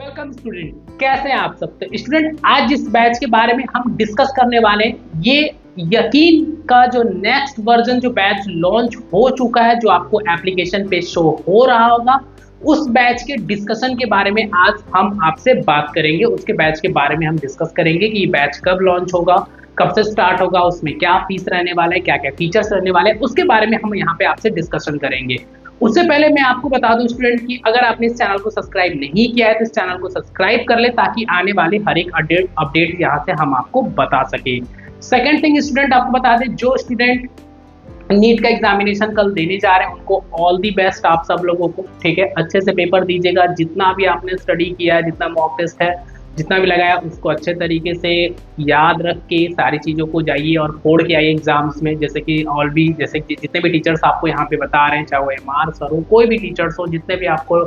Welcome student, कैसे हैं आप सब। तो स्टूडेंट, आज जिस बैच के बारे में हम डिस्कस करने वाले हैं, ये यकीन का जो नेक्स्ट वर्जन जो बैच लॉन्च हो चुका है, जो आपको एप्लीकेशन पे शो हो रहा होगा, उस बैच के डिस्कशन के बारे में आज हम आपसे बात करेंगे। उसके बैच के बारे में हम डिस्कस करेंगे कि ये बैच कब लॉन्च होगा, कब से स्टार्ट होगा, उसमें क्या फीस रहने वाला है, क्या क्या फीचर्स रहने वाले हैं, उसके बारे में हम यहाँ पे आपसे डिस्कशन करेंगे। उससे पहले मैं आपको बता दूं स्टूडेंट कि अगर आपने इस चैनल को सब्सक्राइब नहीं किया है तो इस चैनल को सब्सक्राइब कर ले, ताकि आने वाले हर एक अपडेट यहाँ से हम आपको बता सके। सेकंड थिंग स्टूडेंट, आपको बता दें, जो स्टूडेंट नीट का एग्जामिनेशन कल देने जा रहे हैं उनको ऑल दी बेस्ट आप सब लोगों को। ठीक है, अच्छे से पेपर दीजिएगा। जितना भी आपने स्टडी किया है, जितना मॉक टेस्ट है, जितना भी लगाया, उसको अच्छे तरीके से याद रख के सारी चीज़ों को जाइए और फोड़ के आइए एग्जाम्स में। जैसे कि जैसे कि जितने भी टीचर्स आपको यहाँ पे बता रहे हैं, चाहे वो MR सर हो, कोई भी टीचर्स हो, जितने भी आपको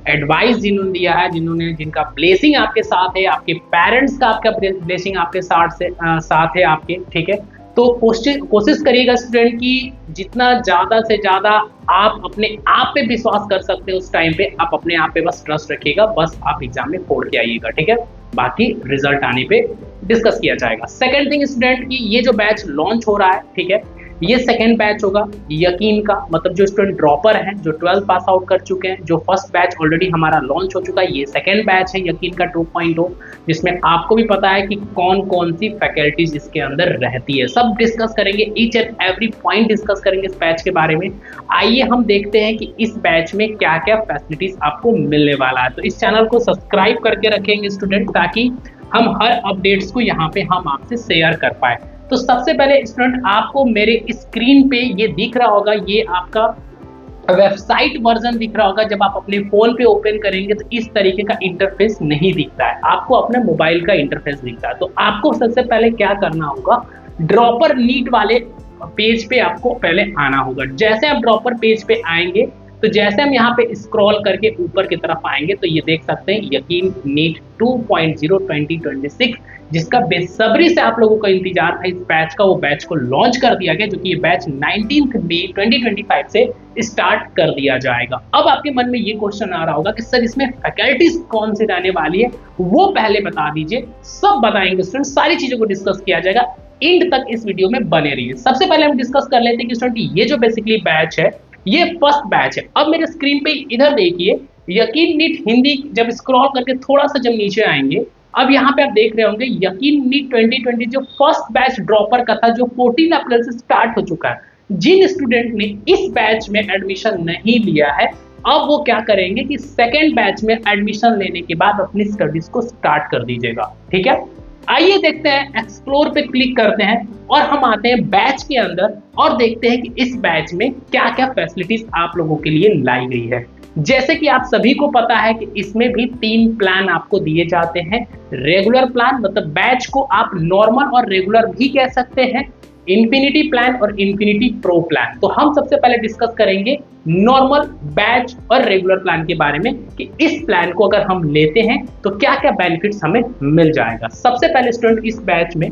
एडवाइस जिन्होंने दिया है, जिनका ब्लेसिंग आपके साथ है, आपके पेरेंट्स का आपका ब्लेसिंग आपके साथ है आपके। ठीक है, तो कोशिश करिएगा स्टूडेंट कि जितना ज़्यादा से ज़्यादा आप अपने आप पे विश्वास कर सकते हो उस टाइम पे आप अपने आप पे बस ट्रस्ट रखिएगा, बस आप एग्जाम में फोड़ के आइएगा। ठीक है, बाकी रिजल्ट आने पे डिस्कस किया जाएगा। सेकंड थिंग स्टूडेंट कि ये जो बैच लॉन्च हो रहा है, ठीक है, ये सेकंड बैच होगा यकीन का। मतलब जो स्टूडेंट ड्रॉपर हैं, जो 12 पास आउट कर चुके हैं, जो फर्स्ट बैच ऑलरेडी हमारा लॉन्च हो चुका है, ये सेकंड बैच है यकीन का 2.0, जिसमें आपको भी पता है कि कौन कौन सी फैकल्टीज इसके अंदर रहती है। सब डिस्कस करेंगे, each and every point discuss करेंगे इस बैच के बारे में। आइए हम देखते हैं कि इस बैच में क्या क्या फैसिलिटीज आपको मिलने वाला है। तो इस चैनल को सब्सक्राइब करके रखेंगे स्टूडेंट, ताकि हम हर अपडेट्स को यहाँ पे हम आपसे शेयर कर पाए। तो सबसे पहले स्टूडेंट, आपको मेरे स्क्रीन पे ये दिख रहा होगा, ये आपका वेबसाइट वर्जन दिख रहा होगा। जब आप अपने फोन पे ओपन करेंगे तो इस तरीके का इंटरफेस नहीं दिखता है, आपको अपने मोबाइल का इंटरफेस दिखता है। तो आपको सबसे पहले क्या करना होगा, ड्रॉपर नीट वाले पेज पे आपको पहले आना होगा। जैसे आप ड्रॉपर पेज पे आएंगे, तो जैसे हम यहाँ पे स्क्रॉल करके ऊपर की तरफ आएंगे, तो ये देख सकते हैं यकीन नीट 2.0 2026, जिसका बेसब्री से आप लोगों का इंतजार था इस बैच का, वो बैच को लॉन्च कर दिया गया, जो कि ये बैच 19 मई 2025 से स्टार्ट कर दिया जाएगा। अब आपके मन में ये क्वेश्चन आ रहा होगा कि सर इसमें फैकल्टीज कौन सी रहने वाली है, वो पहले बता दीजिए। सब बताएंगे स्टूडेंट, सारी चीजों को डिस्कस किया जाएगा, एंड तक इस वीडियो में बने रहिए। सबसे पहले हम डिस्कस कर लेते हैं कि स्टूडेंट ये जो बेसिकली बैच है, ये फर्स्ट बैच है। अब मेरे स्क्रीन पे इधर देखिए, यकीन नीट हिंदी, जब स्क्रॉल करके थोड़ा सा जब नीचे आएंगे, अब यहाँ पे आप देख रहे होंगे यकीन नीट 2020 जो फर्स्ट बैच ड्रॉपर का था, जो 14 अप्रैल से स्टार्ट हो चुका है। जिन स्टूडेंट ने इस बैच में एडमिशन नहीं लिया है, अब वो क्या करेंगे कि सेकेंड बैच में एडमिशन लेने के बाद अपनी स्टडीज को स्टार्ट कर दीजिएगा। ठीक है, आइए देखते हैं, एक्सप्लोर पे क्लिक करते हैं और हम आते हैं बैच के अंदर और देखते हैं कि इस बैच में क्या क्या फैसिलिटीज आप लोगों के लिए लाई गई है। जैसे कि आप सभी को पता है कि इसमें भी 3 प्लान आपको दिए जाते हैं। रेगुलर प्लान, मतलब बैच को आप नॉर्मल और रेगुलर भी कह सकते हैं, इन्फिनिटी प्लान और इन्फिनिटी प्रो प्लान। तो हम सबसे पहले डिस्कस करेंगे नॉर्मल, बैच और रेगुलर प्लान के बारे में, कि इस प्लान को अगर हम लेते हैं तो क्या क्या बेनिफिट्स हमें मिल जाएगा। सबसे पहले स्टूडेंट, इस बैच में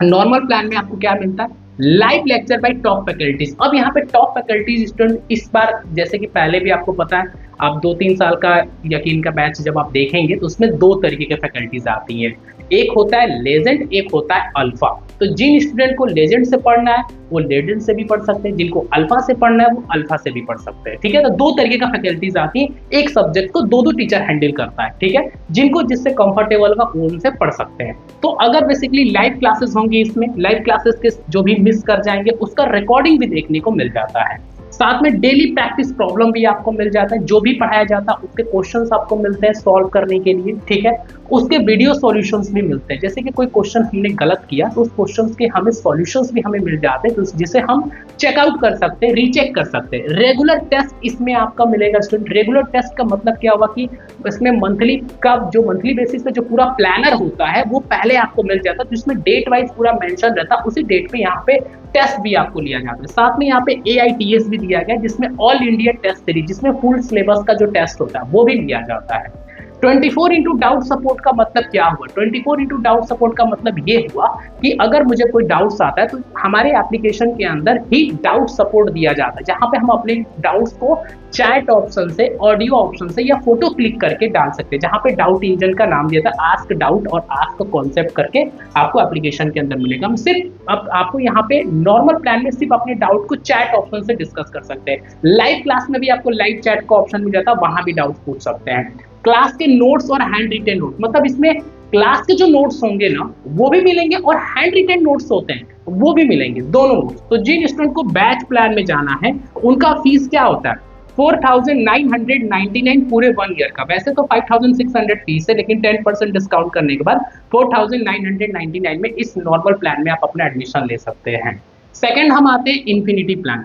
नॉर्मल प्लान में आपको क्या मिलता है, live lecture bye top faculties. अब यहाँ पे टॉप फैकल्टीज स्टूडेंट इस बार, जैसे कि पहले भी आपको पता है, आप 2-3 साल का यकीन का बैच जब आप देखेंगे तो उसमें 2 तरीके के फैकल्टीज आती हैं। एक होता है लेजेंड, एक होता है अल्फा। तो जिन स्टूडेंट को लेजेंड से पढ़ना है वो लेजेंड से भी पढ़ सकते हैं, जिनको अल्फा से पढ़ना है वो अल्फा से भी पढ़ सकते हैं। ठीक है, तो 2 तरीके का फैकल्टीज आती है, एक सब्जेक्ट को 2 टीचर हैंडल करता है। ठीक है, जिनको जिससे कंफर्टेबल का उनसे पढ़ सकते हैं। तो अगर बेसिकली लाइव क्लासेस होंगी, इसमें लाइव क्लासेस के जो भी मिस कर जाएंगे उसका रिकॉर्डिंग भी देखने को मिल जाता है। साथ में डेली प्रैक्टिस प्रॉब्लम भी आपको मिल जाता है, जो भी पढ़ाया जाता है उसके क्वेश्चंस आपको मिलते हैं सॉल्व करने के लिए। ठीक है, उसके वीडियो सॉल्यूशंस भी मिलते हैं। जैसे कि कोई क्वेश्चन हमने गलत किया तो उस क्वेश्चंस के हमें सॉल्यूशंस भी हमें मिल जाते हैं, जिसे हम चेकआउट कर सकते हैं, रीचेक कर सकते हैं। रेगुलर टेस्ट इसमें आपका मिलेगा स्टूडेंट। रेगुलर टेस्ट का मतलब क्या हुआ कि इसमें मंथली बेसिस पे जो पूरा प्लानर होता है वो पहले आपको मिल जाता है, जिसमें डेट वाइज पूरा मेंशन रहता है, उसी डेट पे यहाँ पे टेस्ट भी आपको लिया जाता है। साथ में यहाँ पे AITS भी दिया गया, जिसमें ऑल इंडिया टेस्ट सीरीज, जिसमें फुल सिलेबस का जो टेस्ट होता है वो भी लिया जाता है। 24 इंटू डाउट सपोर्ट का मतलब क्या हुआ? 24 इंटू डाउट सपोर्ट का मतलब ये हुआ कि अगर मुझे कोई डाउट्स आता है तो हमारे एप्लीकेशन के अंदर ही डाउट सपोर्ट दिया जाता है, जहां पे हम अपने डाउट्स को चैट ऑप्शन से, ऑडियो ऑप्शन से या फोटो क्लिक करके डाल सकते हैं, जहां पे डाउट इंजन का नाम दिया था आस्क डाउट और आस्क कॉन्सेप्ट करके आपको एप्लीकेशन के अंदर मिलेगा। हम सिर्फ आपको यहाँ पे नॉर्मल प्लान में सिर्फ अपने डाउट को चैट ऑप्शन से डिस्कस कर सकते हैं। लाइव क्लास में भी आपको लाइव चैट का ऑप्शन मिल जाता है, वहां भी डाउट पूछ सकते हैं। क्लास के नोट्स और हैंड रिटेन नोट, मतलब इसमें क्लास के जो नोट्स होंगे ना वो भी मिलेंगे और हैंड रिटेन नोट्स होते हैं वो भी मिलेंगे, दोनों नोट्स। तो जिन स्टूडेंट को बैच प्लान में जाना है उनका फीस क्या होता है? 4,999 पूरे 1 ईयर का। वैसे तो 5,600 फीस है, लेकिन 10% डिस्काउंट करने के बाद 4,999 में इस नॉर्मल प्लान में आप अपना एडमिशन ले सकते हैं। सेकेंड हम आते हैं इन्फिनिटी प्लान।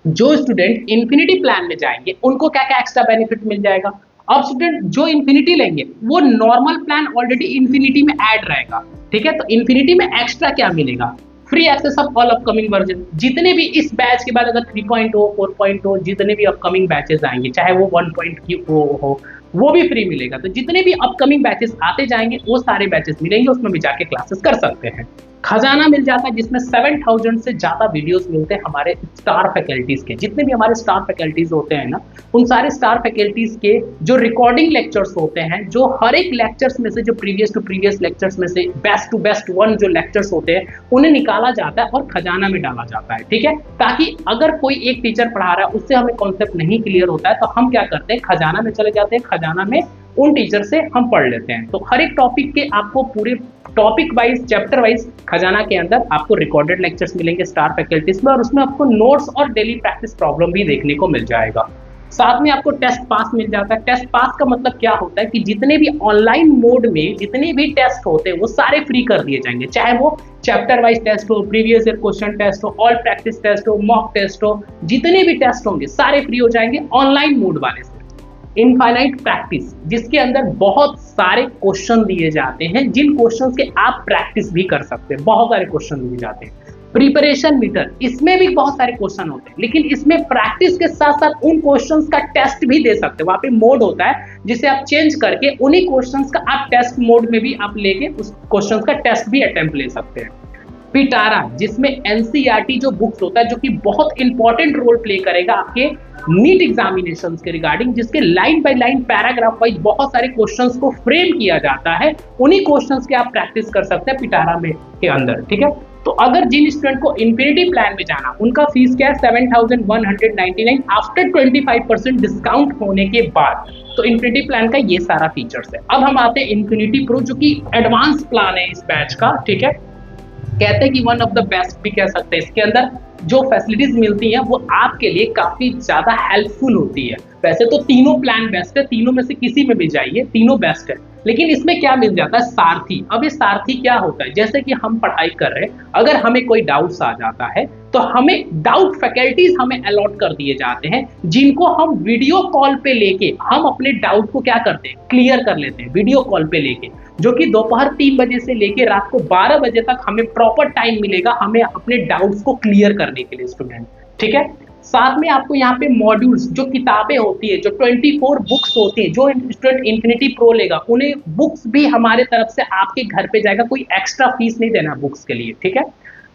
जो स्टूडेंट इन्फिनिटी प्लान में जाएंगे उनको क्या क्या एक्स्ट्रा बेनिफिट मिल जाएगा? अब स्टूडेंट जो इन्फिनिटी लेंगे वो नॉर्मल प्लान ऑलरेडी इन्फिनिटी में ऐड रहेगा, ठीक है। तो इन्फिनिटी में एक्स्ट्रा क्या मिलेगा? Free access of all upcoming version. जितने भी इस बैच के बाद अगर 3.0, 4.0 जितने भी अपकमिंग बैचेस आएंगे, चाहे वो 1.0 हो, वो भी फ्री मिलेगा। तो जितने भी अपकमिंग बैचेस आते जाएंगे वो सारे बैचेस मिलेंगे, उसमें भी जाके क्लासेस कर सकते हैं। खजाना मिल जाता है जिसमें 7,000 से ज्यादा वीडियोस मिलते हैं हमारे स्टार फैकल्टीज के। जितने भी हमारे स्टार फैकल्टीज होते हैं ना, उन सारे स्टार फैकल्टीज के जो रिकॉर्डिंग लेक्चर्स होते हैं, जो हर एक लेक्चर्स में से, जो प्रीवियस टू प्रीवियस लेक्चर्स में से बेस्ट टू बेस्ट वन जो लेक्चर्स होते हैं उन्हें निकाला जाता है और खजाना में डाला जाता है, ठीक है। ताकि अगर कोई एक टीचर पढ़ा रहा है उससे हमें कॉन्सेप्ट नहीं क्लियर होता है तो हम क्या करते हैं, खजाना में चले जाते हैं, खजाना में उन टीचर से हम पढ़ लेते हैं। तो हर एक टॉपिक के आपको पूरे टॉपिक वाइज, चैप्टर वाइज खजाना के अंदर आपको रिकॉर्डेड लेक्चर्स मिलेंगे स्टार फैकल्टीज में, और उसमें आपको नोट्स और डेली प्रैक्टिस प्रॉब्लम भी देखने को मिल जाएगा। साथ में आपको टेस्ट पास मिल जाता है। टेस्ट पास का मतलब क्या होता है कि जितने भी ऑनलाइन मोड में जितने भी टेस्ट होते हैं वो सारे फ्री कर दिए जाएंगे, चाहे वो चैप्टर वाइज टेस्ट हो, प्रीवियस ईयर क्वेश्चन टेस्ट हो, ऑल प्रैक्टिस टेस्ट हो, मॉक टेस्ट हो, जितने भी टेस्ट होंगे सारे फ्री हो जाएंगे ऑनलाइन मोड वाले से। इनफाइनाइट प्रैक्टिस, जिसके अंदर बहुत सारे क्वेश्चन दिए जाते हैं, जिन क्वेश्चंस के आप प्रैक्टिस भी कर सकते हैं, बहुत सारे क्वेश्चन दिए जाते हैं। प्रिपरेशन मीटर, इसमें भी बहुत सारे क्वेश्चन होते हैं, लेकिन इसमें प्रैक्टिस के साथ साथ उन क्वेश्चंस का टेस्ट भी दे सकते हैं। वहां पे मोड होता है जिसे आप चेंज करके उन्हीं क्वेश्चंस का आप टेस्ट मोड में भी आप लेके उस क्वेश्चंस का टेस्ट भी अटेम्प्ट ले सकते हैं। पिटारा, जिसमें एनसीईआरटी जो बुक्स होता है, जो कि बहुत इंपॉर्टेंट रोल प्ले करेगा आपके नीट एग्जामिनेशन के रिगार्डिंग, जिसके line by line, paragraph wise बहुत सारे क्वेश्चंस को फ्रेम किया जाता है, उन्हीं क्वेश्चंस के आप प्रैक्टिस कर सकते हैं पिटारा में के अंदर, ठीक है। तो अगर जिन स्टूडेंट को इन्फिनिटी प्लान में जाना, उनका फीस क्या है? 7,199 आफ्टर 25% डिस्काउंट होने के बाद। तो इन्फिनिटी प्लान का ये सारा फीचर्स है। अब हम आते हैं इन्फिनिटी प्रो, जो कि एडवांस प्लान है इस बैच का, ठीक है। कहते हैं कि वन ऑफ द बेस्ट भी कह सकते हैं। इसके अंदर जो फैसिलिटीज मिलती हैं वो आपके लिए काफी ज्यादा हेल्पफुल होती है। वैसे तो तीनों प्लान बेस्ट है, तीनों में से किसी में भी जाइए, तीनों बेस्ट है, लेकिन इसमें क्या मिल जाता है? सारथी। अब ये सारथी क्या होता है? जैसे कि हम पढ़ाई कर रहे हैं, अगर हमें कोई डाउट्स आ जाता है तो हमें डाउट फैकल्टीज हमें अलॉट कर दिए जाते हैं, जिनको हम वीडियो कॉल पे लेके हम अपने डाउट को क्या करते हैं? क्लियर कर लेते हैं वीडियो कॉल पे लेके, जो कि दोपहर 3 बजे से लेके रात को 12 बजे तक हमें प्रॉपर टाइम मिलेगा हमें अपने डाउट्स को क्लियर करने के लिए स्टूडेंट, ठीक है। साथ में आपको यहाँ पे मॉड्यूल्स, जो किताबें होती है, जो 24 बुक्स होती है, जो स्टूडेंट इन्फिनिटी प्रो लेगा उन्हें बुक्स भी हमारे तरफ से आपके घर पे जाएगा, कोई एक्स्ट्रा फीस नहीं देना बुक्स के लिए, ठीक है।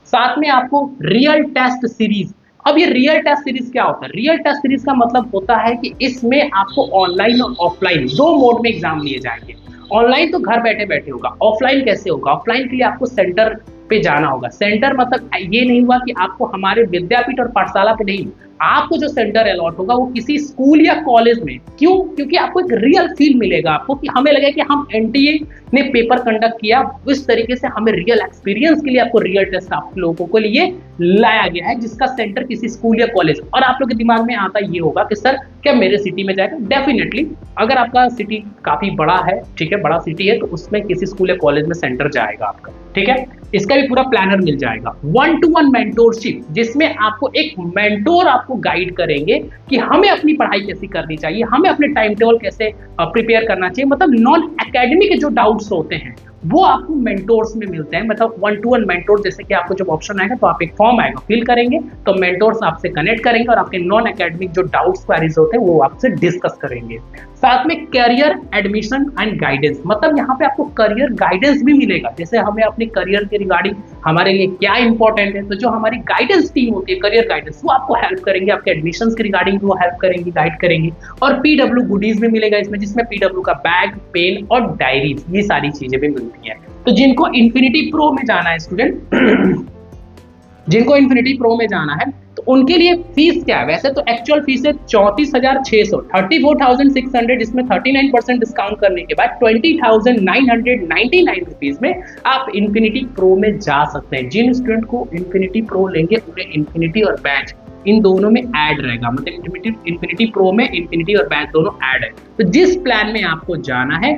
साथ में आपको रियल टेस्ट सीरीज। अब ये रियल टेस्ट सीरीज क्या होता है? रियल टेस्ट सीरीज का मतलब होता है कि इसमें आपको ऑनलाइन और ऑफलाइन दो मोड में एग्जाम लिए जाएंगे। ऑनलाइन तो घर बैठे बैठे होगा, ऑफलाइन कैसे होगा? ऑफलाइन के लिए आपको सेंटर पे जाना होगा। सेंटर मतलब ये नहीं हुआ कि आपको हमारे विद्यापीठ और पाठशाला पे नहीं, आपको जो सेंटर अलॉट होगा वो किसी स्कूल या कॉलेज में। क्यों? क्योंकि आपको एक रियल फील मिलेगा, आपको कि हमें लगे कि हम एनटीए ने पेपर कंडक्ट किया, इस तरीके से हमें रियल एक्सपीरियंस के लिए आपको रियल टेस्ट आप लोगों के लिए लाया गया है, जिसका सेंटर किसी स्कूल या कॉलेज। और आप लोग के दिमाग में आता ये होगा कि सर क्या मेरे सिटी में जाएगा? डेफिनेटली, अगर आपका सिटी काफी बड़ा है, ठीक है, बड़ा सिटी है, तो उसमें किसी स्कूल या कॉलेज में सेंटर जाएगा आपका, ठीक है। इसका भी पूरा प्लानर मिल जाएगा। 1-to-1 मेंटोरशिप, जिसमें आपको एक मेंटोर आपको गाइड करेंगे कि हमें अपनी पढ़ाई कैसी करनी चाहिए, हमें अपने टाइम टेबल कैसे प्रिपेयर करना चाहिए। मतलब नॉन एकेडमिक जो डाउट्स होते हैं वो आपको मेंटोर्स में मिलते हैं, मतलब 1-to-1 मेंटोर। जैसे कि आपको जब ऑप्शन आएगा तो आप एक फॉर्म आएगा, फिल करेंगे तो मेंटोर्स आपसे कनेक्ट करेंगे और आपके नॉन एकेडमिक जो डाउट्स क्वेरीज होते हैं वो आपसे डिस्कस करेंगे। साथ में करियर एडमिशन एंड गाइडेंस, मतलब यहाँ पे आपको करियर गाइडेंस भी मिलेगा। जैसे हमें अपने करियर के रिगार्डिंग हमारे लिए क्या इंपॉर्टेंट है, तो जो हमारी गाइडेंस टीम होती है करियर गाइडेंस, वो आपको हेल्प करेंगे, आपके एडमिशन के रिगार्डिंग वो हेल्प करेंगे, गाइड करेंगे। और पीडब्ल्यू गुडीज भी मिलेगा इसमें, जिसमें पीडब्ल्यू का बैग, पेन और डायरीज, ये सारी चीजें भी मिलती हैं। तो जिनको इन्फिनिटी प्रो में जाना है स्टूडेंट जिनको इन्फिनिटी प्रो में जाना है तो उनके लिए फीस क्या है? वैसे तो एक्चुअल फीस है 34,600, 34,600, इसमें 39% डिस्काउंट करने के बाद 20,999 रुपीज में आप इन्फिनिटी प्रो में जा सकते हैं। जिन स्टूडेंट को इन्फिनिटी प्रो लेंगे उन्हें इन्फिनिटी और बैच इन दोनों में ऐड रहेगा, मतलब इन्फिनिटी प्रो में इन्फिनिटी और बैच दोनों ऐड है। तो जिस प्लान में आपको जाना है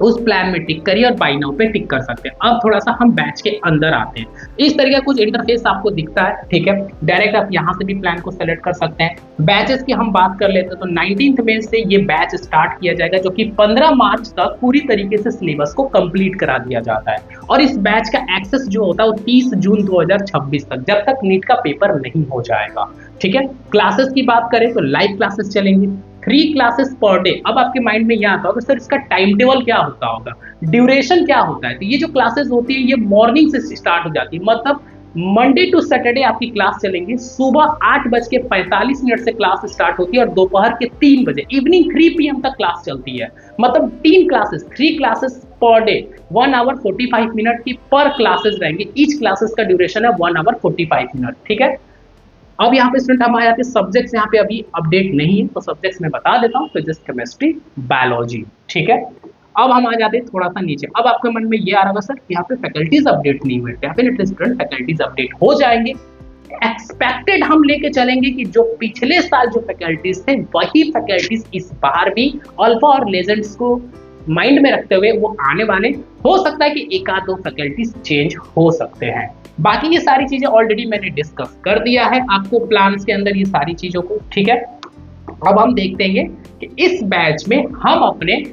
उस प्लान में टिक करिए और बाय नाउ पे टिक कर सकते हैं। अब थोड़ा सा हम बैच के अंदर आते हैं। इस तरीके का कुछ इंटरफेस आपको दिखता है, ठीक है। डायरेक्ट आप यहाँ से भी प्लान को सेलेक्ट कर सकते हैं। बैचेस की हम बात कर लेते हैं तो 19 मई से ये बैच स्टार्ट किया जाएगा, जो कि 15 मार्च तक पूरी तरीके से सिलेबस को कंप्लीट करा दिया जाता है। और इस बैच का एक्सेस जो होता है वो 30 जून 2026 तक, जब तक नीट का पेपर नहीं हो जाएगा, ठीक है। क्लासेस की बात करें तो लाइव क्लासेस चलेंगी, 3 क्लासेस पर डे। अब आपके माइंड में यह आता होगा सर इसका टाइम टेबल क्या होता होगा, ड्यूरेशन क्या होता है। तो ये जो क्लासेस होती है ये मॉर्निंग से स्टार्ट हो जाती है, मतलब मंडे टू सैटरडे आपकी क्लास चलेंगी। सुबह 8:45 से क्लास स्टार्ट होती है और दोपहर के 3 बजे इवनिंग 3 PM तक क्लास चलती है। मतलब 3 classes per day 1 our 45 minute की पर क्लासेस रहेंगे। ईच क्लासेस का ड्यूरेशन है 1 आवर 45 मिनट, ठीक है। अब यहाँ पे स्टूडेंट हमारे यहाँ पे सब्जेक्ट्स यहाँ पे अभी अपडेट नहीं है, तो सब्जेक्ट्स मैं बता देता हूँ, फिजिक्स, केमिस्ट्री, बायोलॉजी, ठीक है। अब हम आ जाते हैं थोड़ा सा नीचे। अब आपके मन में ये आ रहा होगा सर यहाँ पे फैकल्टीज अपडेट नहीं हुए। डेफिनेटली स्टूडेंट फैकल्टीज अपडेट हो जाएंगे। एक्सपेक्टेड हम लेके चलेंगे कि जो पिछले साल जो फैकल्टीज थे वही फैकल्टीज इस बार भी अल्फा और लेजेंड्स को माइंड में रखते हुए वो आने वाले। हो सकता है कि 1-2 फैकल्टीज चेंज हो सकते हैं। बाकी ये सारी चीजें ऑलरेडी मैंने डिस्कस कर दिया है आपको प्लान्स के अंदर ये सारी चीजों को, ठीक है। अब हम देखते हैं कि इस बैच में हम अपने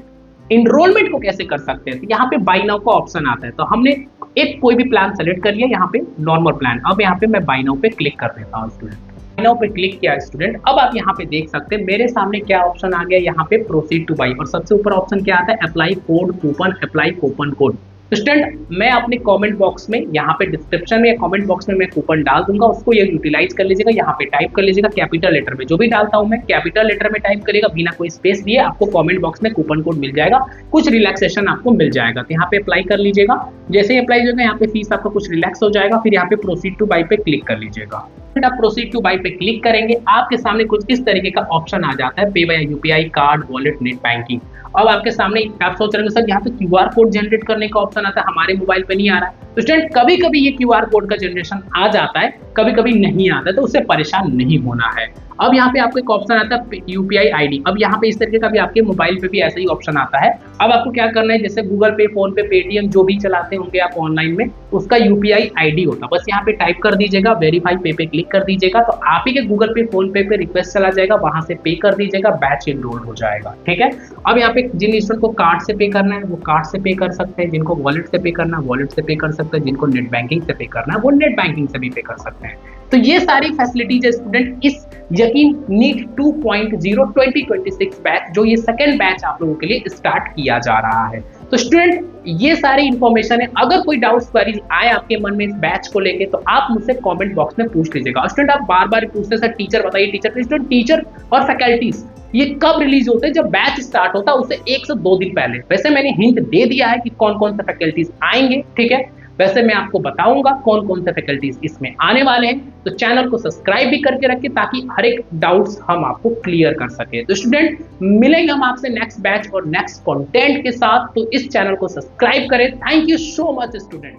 इनरोलमेंट को कैसे कर सकते हैं। तो यहाँ पे बाय नाउ का ऑप्शन आता है, तो हमने एक कोई भी प्लान सेलेक्ट कर लिया, यहाँ पे नॉर्मल प्लान। अब यहाँ पे मैं बाय नाउ पे क्लिक कर देता हूँ स्टूडेंट। बाय नाउ पे क्लिक किया स्टूडेंट। अब आप यहाँ पे देख सकते हैं मेरे सामने क्या ऑप्शन आ गया, यहाँ पे प्रोसीड टू बाय, और सबसे ऊपर ऑप्शन क्या आता है, apply code coupon, apply coupon code. Student मैं अपने कमेंट बॉक्स में यहाँ पे डिस्क्रिप्शन में या कमेंट बॉक्स में मैं कूपन डाल दूंगा, उसको ये यूटिलाइज कर लीजिएगा। यहाँ पे टाइप कर लीजिएगा कैपिटल लेटर में, जो भी डालता हूँ मैं कैपिटल लेटर में टाइप करेगा बिना कोई स्पेस दिए, आपको कमेंट बॉक्स में कूपन कोड मिल जाएगा, कुछ रिलैक्सेशन आपको मिल जाएगा। तो यहाँ पे अप्लाई कर लीजिएगा। जैसे ही अप्लाई होगा यहाँ पे फीस आपका कुछ रिलैक्स हो जाएगा। फिर यहाँ पे प्रोसीड टू बाय पे क्लिक कर लीजिएगा। आप प्रोसीड टू बाय पे क्लिक करेंगे, आपके सामने कुछ इस तरीके का ऑप्शन आ जाता है, pay by UPI, card, wallet, net banking. अब आपके सामने आप सोच रहे हैं सर यहाँ पे क्यूआर कोड जनरेट करने का ऑप्शन आता है, हमारे मोबाइल पे नहीं आ रहा है। तो स्टूडेंट कभी कभी ये क्यूआर कोड का जनरेशन आ जाता है, कभी कभी नहीं आता है, तो उससे परेशान नहीं होना है। अब यहाँ पे आपको एक ऑप्शन आता है यूपीआई आईडी। अब यहाँ पे इस तरीके का भी आपके मोबाइल पे भी ऐसा ही ऑप्शन आता है। अब आपको क्या करना है, जैसे गूगल पे, फोन पे, पेटीएम जो भी चलाते होंगे आप ऑनलाइन में, उसका यूपीआई आईडी होता है, बस यहाँ पे टाइप कर दीजिएगा, वेरीफाई पे क्लिक कर दीजिएगा, तो आप ही के गूगल पे, फोन पे रिक्वेस्ट चला जाएगा, वहां से पे कर दीजिएगा, बैच एनरोल हो जाएगा, ठीक है। अब यहाँ पे जिन स्टूडेंट को कार्ड से पे करना है वो कार्ड से पे कर सकते हैं, जिनको वॉलेट से पे करना है वॉलेट से पे कर सकते हैं, जिनको नेट बैंकिंग से पे करना है वो नेट बैंकिंग से भी पे कर सकते हैं। तो ये सारी फैसिलिटीज है स्टूडेंट इस यकीन नीट 2.0 2026 बैच, जो ये सेकेंड बैच आप लोगों के लिए स्टार्ट किया जा रहा है। तो स्टूडेंट ये सारी इंफॉर्मेशन है। अगर कोई डाउट्स क्वेरीज आए आपके मन में इस बैच को लेके तो आप मुझसे कमेंट बॉक्स में पूछ लीजिएगा। और स्टूडेंट आप बार बार पूछते हैं सर टीचर बताइए, टीचर। स्टूडेंट टीचर और फैकल्टीज ये कब रिलीज होते हैं, जब बैच स्टार्ट होता है उससे 1 से 2 दिन पहले। वैसे मैंने हिंट दे दिया है कि कौन कौन से फैकल्टीज आएंगे, ठीक है। वैसे मैं आपको बताऊंगा कौन कौन से फैकल्टीज इसमें आने वाले हैं। तो चैनल को सब्सक्राइब भी करके रखिए ताकि हर एक डाउट्स हम आपको क्लियर कर सके। तो स्टूडेंट मिलेंगे हम आपसे नेक्स्ट बैच और नेक्स्ट कंटेंट के साथ, तो इस चैनल को सब्सक्राइब करें। Thank you so much student.